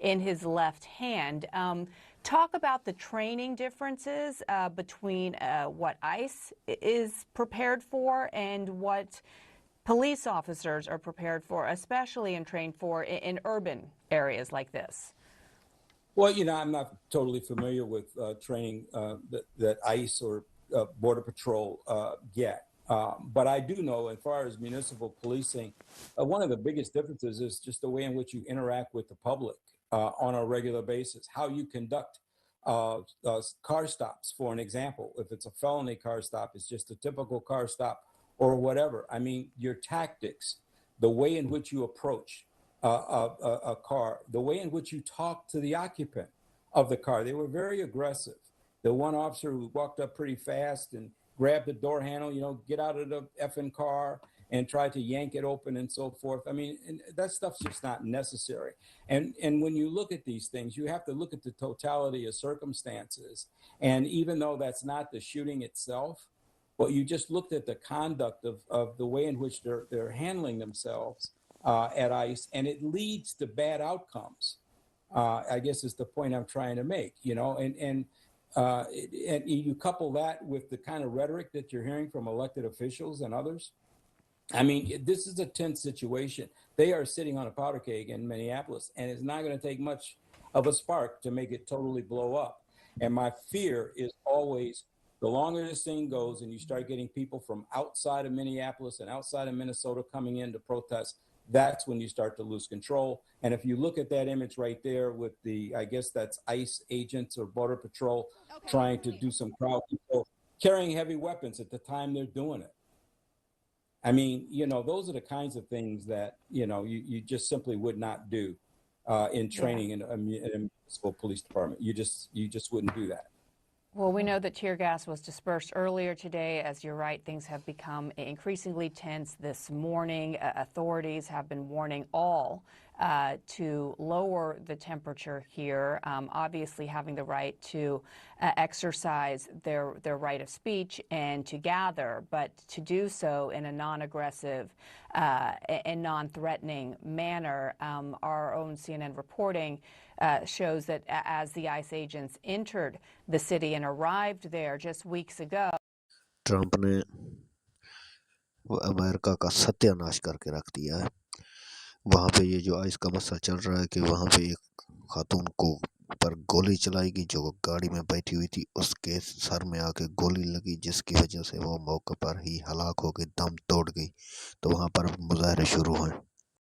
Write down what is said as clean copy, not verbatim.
in his left hand. Talk about the training differences between what ICE is prepared for and what police officers are prepared for, especially and trained for in urban areas like this. Well, I'm not totally familiar with training that ICE or Border Patrol get. But I do know, as far as municipal policing, one of the biggest differences is just the way in which you interact with the public on a regular basis, how you conduct car stops, for an example. If it's a felony car stop, it's just a typical car stop or whatever. I mean, your tactics, the way in which you approach a car, the way in which you talk to the occupant of the car, they were very aggressive. The one officer who walked up pretty fast and grabbed the door handle, get out of the effing car, and tried to yank it open and so forth. I mean, that stuff's just not necessary. And when you look at these things, you have to look at the totality of circumstances. And even though that's not the shooting itself, but you just looked at the conduct of the way in which they're handling themselves at ICE, and it leads to bad outcomes. I guess is the point I'm trying to make, and you couple that with the kind of rhetoric that you're hearing from elected officials and others. I mean, this is a tense situation. They are sitting on a powder keg in Minneapolis, and it's not going to take much of a spark to make it totally blow up. And my fear is always, the longer this thing goes and you start getting people from outside of Minneapolis and outside of Minnesota coming in to protest, that's when you start to lose control. And if you look at that image right there with I guess that's ICE agents or Border Patrol trying to do some crowd control, carrying heavy weapons at the time they're doing it. I mean, those are the kinds of things that, you just simply would not do in training in a municipal police department. You just wouldn't do that. Well, we know that tear gas was dispersed earlier today. As you're right, things have become increasingly tense this morning. Authorities have been warning all to lower the temperature here, obviously having the right to exercise their right of speech and to gather, but to do so in a non-aggressive and non-threatening manner. Our own CNN reporting shows that as the ICE agents entered the city and arrived there just weeks ago, Trump ने वो America का सत्यानाश करके रख दिया है। वहाँ पे ये जो आइस का मसला चल रहा है कि वहाँ पे एक खातून को पर गोली चलाई गई जो गाड़ी में बैठी हुई थी, उसके सर में आके गोली लगी जिसकी वजह से वो मौके पर ही हलाक हो गई, दम तोड़ गई। तो वहाँ पर मुजाहरे शुरू हुए।